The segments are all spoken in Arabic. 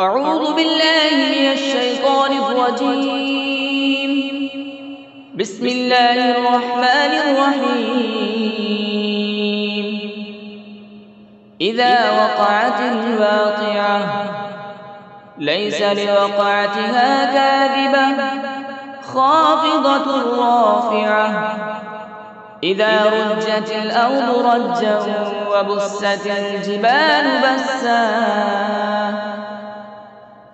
أعوذ بالله من الشيطان الرجيم. بسم الله الرحمن الرحيم. إذا وقعت الواقعة ليس لوقعتها كاذبة خافضة رافعة إذا رجت الأرض رجا وبست الجبال بسا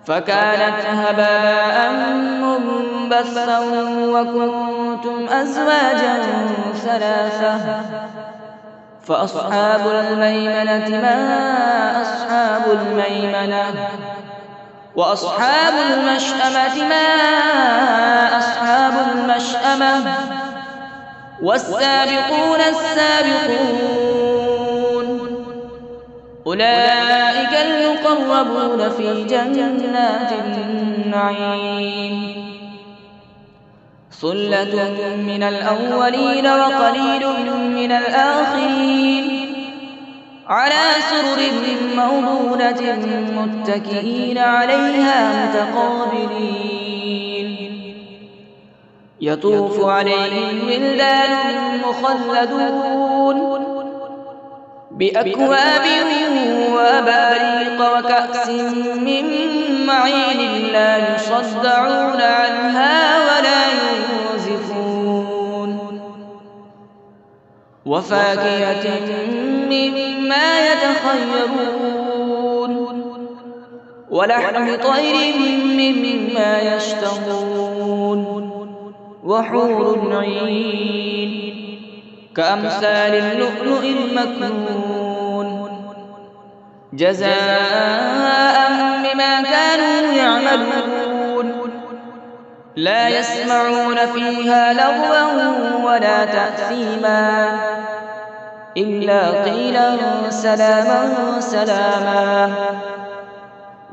فكانت هباء منبثا وكنتم أزواجا ثلاثة فأصحاب الميمنة ما أصحاب الميمنة وأصحاب المشأمة ما أصحاب المشأمة والسابقون السابقون أولئك المقربون في جنات النعيم ثلة من الأولين وقليل من الآخرين على سرر موضونة متكئين عليها متقابلين يطوف عليهم ولدان مخلدون بأكواب وأباريق وكأس من معين لا يصدعون عنها ولا ينزفون وفاكهة مما يتخيرون ولحم طير مما يشتهون وحور عين كأمثال اللؤلؤ المكنون جزاء بما كانوا يعملون لا يسمعون فيها لغوا ولا تأثيما إلا قيلا سلاما سلاما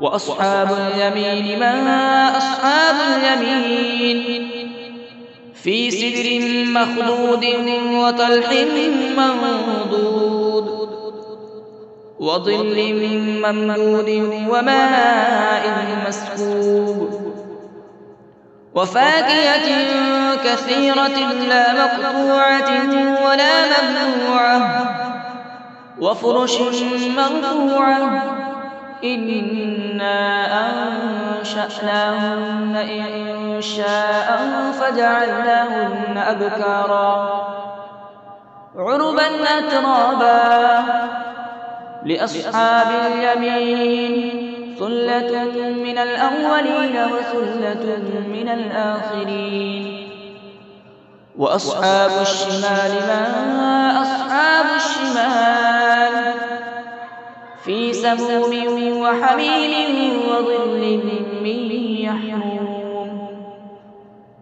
وأصحاب اليمين ما أصحاب اليمين في سدر مخضود وطلح منضود وظل ممدود وماء مسكوب وفاكهة كثيرة لا مقطوعة ولا ممنوعة وفرش مرفوعة إنا أنشأناهن إنشاء فجعلناهن أبكارا عربا أترابا لأصحاب اليمين ثلة من الأولين وثلة من الآخرين وأصحاب الشمال ما أصحاب الشمال في سموم وحميم وظل من يحموم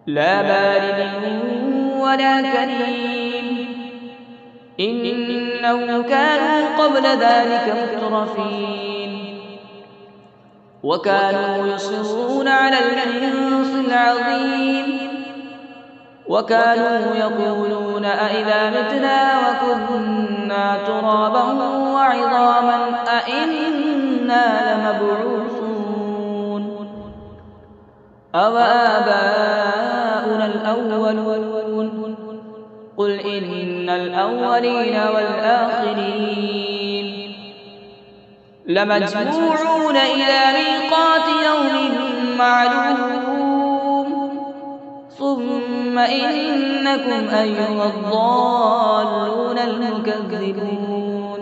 لا بارد ولا كريم إنهم كانوا قبل ذلك مترفين وكانوا يصرون على الحنث العظيم وكانوا يقولون أئذا متنا وكنا ترابا وعظاما أئنا لمبعوثون أوآباؤنا الأولون قل إن الأولين والآخرين لمجموعون إلى ميقات يوم معلوم ثم إنكم أيها الضالون المكذبون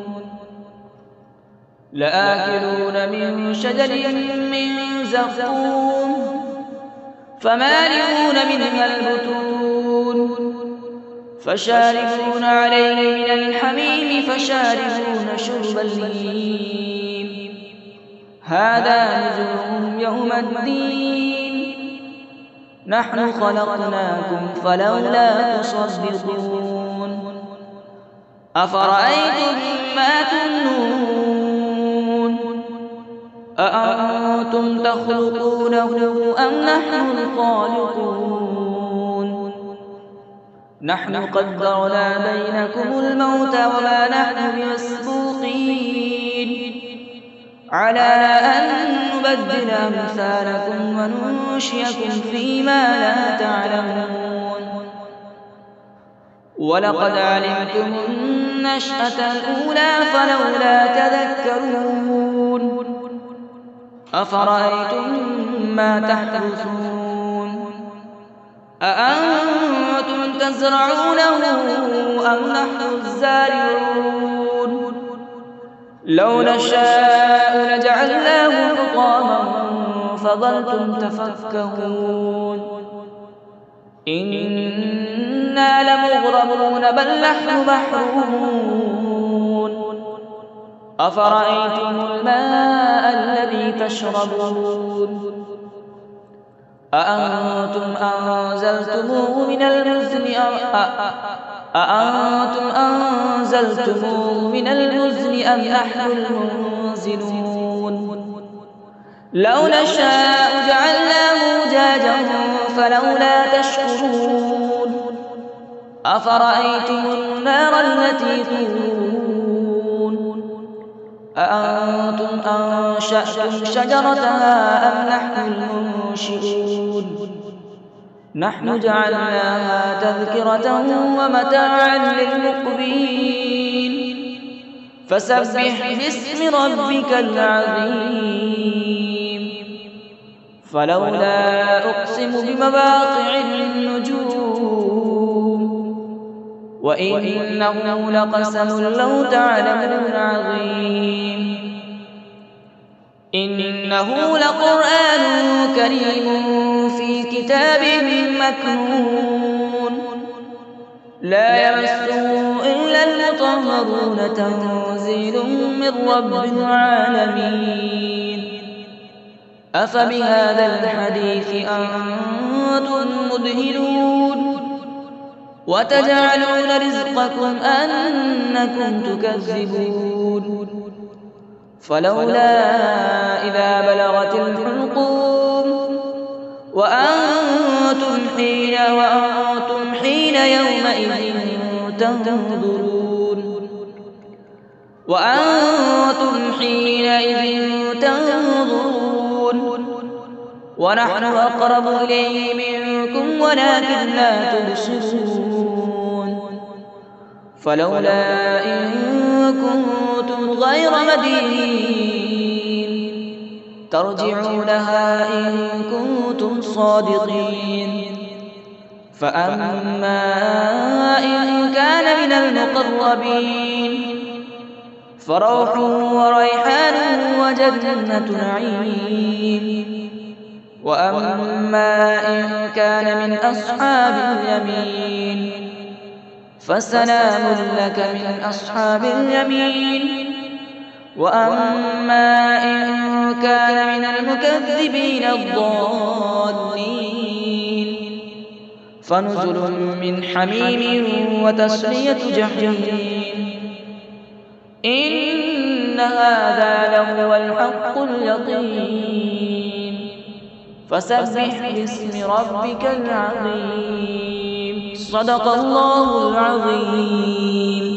لآكلون من شجر من زقوم فمالئون منها البطون فشاربون عليه من الحميم فشاربون شرب الهيم هذا نزلهم يوم الدين نحن خلقناكم فلولا تصدقون أفرأيتم ما تمنون أأنتم تخلقونه أم نحن الخالقون نحن قدرنا بينكم الموت وما نحن بمسبوقين على أن نبدل أمثالكم وننشئكم فيما لا تعلمون ولقد علمتم النشأة الأولى فلولا تذكرون أفرأيتم ما تحرثون أأنتم تزرعونه أم نحن الزارعون لو نشاء لجعلناه حطاما فظلتم تفكهون إنا لمغرمون بل نحن محرومون أفرأيتم الماء الذي تشربون أأنتم أنزلتموه من المزن أم نحن المنزلون لو نشاء جعلناه أجاجا فلولا تشكرون أفرأيتم النار التي تورون أأنتم أنشأتم شجرتها أم نحن المنشئون نحن جعلناها تذكرة ومتاعا للمقوين فسبح باسم ربك العظيم فلولا أقسم بمواقع النجوم وإنه لقسم لو تعلمون عظيم إنه لقرآن كريم في كتاب مكنون لا يمسه إلا المطهرون تنزيل من رب العالمين أفبهذا الحديث أنتم مدهنون وتجعلون رزقكم أنكم تكذبون فلولا إذا بلغت الحلقوم وأنتم حين يومئذ تنظرون ونحن أقرب إليه منكم ولكن لا تبصرون فلولا إن كنتم غير مدينين ترجعونها إن كنتم صادقين فأما إن كان من المقربين فروح وريحان وجنة نعيم وأما إن كان من أصحاب اليمين فسلام لك من أصحاب اليمين وأما إن كان من المكذبين الضالين فنزل من حميم وتسلية جحيم إن هذا لهو الحق اليقين فسبح باسم ربك العظيم صدق الله العظيم.